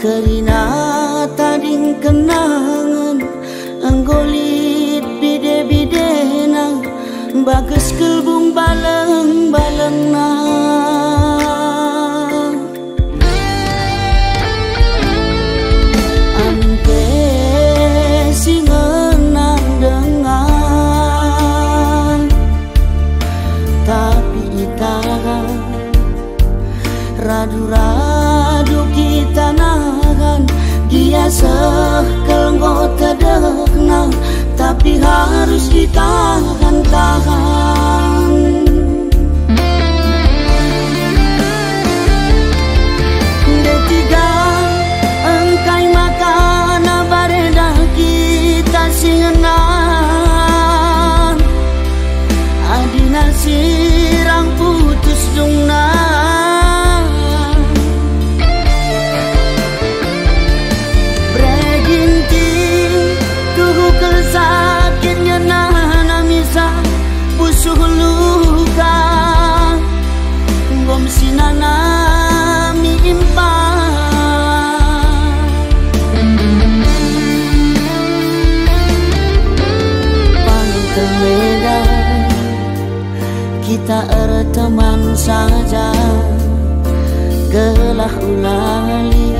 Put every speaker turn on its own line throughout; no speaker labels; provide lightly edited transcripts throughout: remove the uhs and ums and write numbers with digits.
Kerina tading kenangan anggolit bide-bidena bagus kelbung baleng-baleng na. Ampe singenang dengan tapi itaran radu-radu kita nahan dia sekelenggo tedekna tapi harus ditahan-tahan. Detiga engkai makan bareda kita singenan adina sirang putus dungna. Luka bom sinana mi impa pangtengeda kita teman saja gelah ulali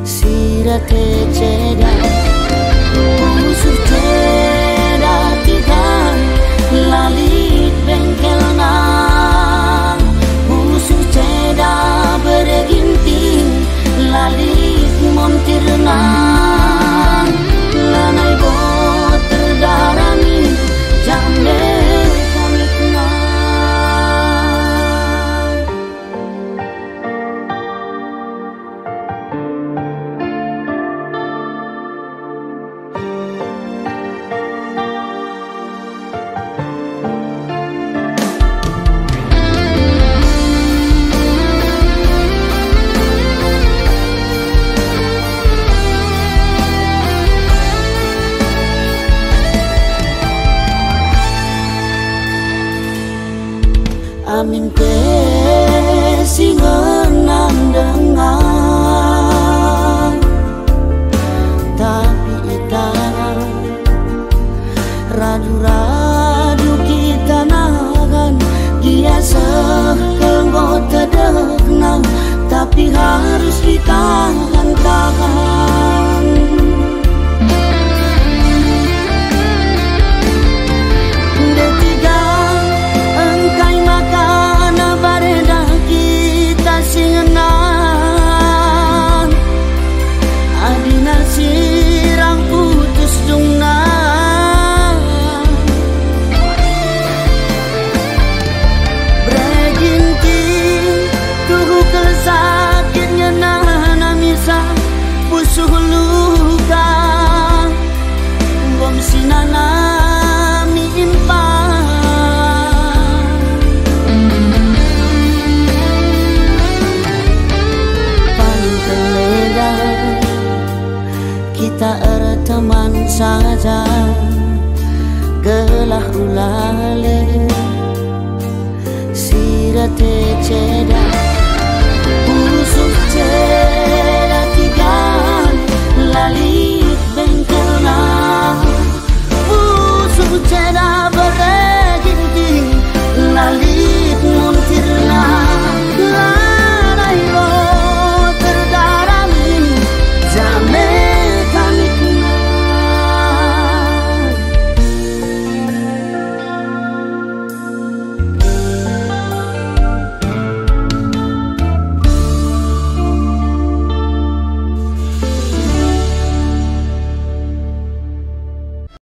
sirate ceda musuh ceda tiga lalit bengkelna musuh ceda bereginting lalit montirna lanai bot terdarani jambe komikna. Amin pe singenang dengan tapi itaran radu-radu kita nahan dia sekelenggo tedekna tapi harus ditahan.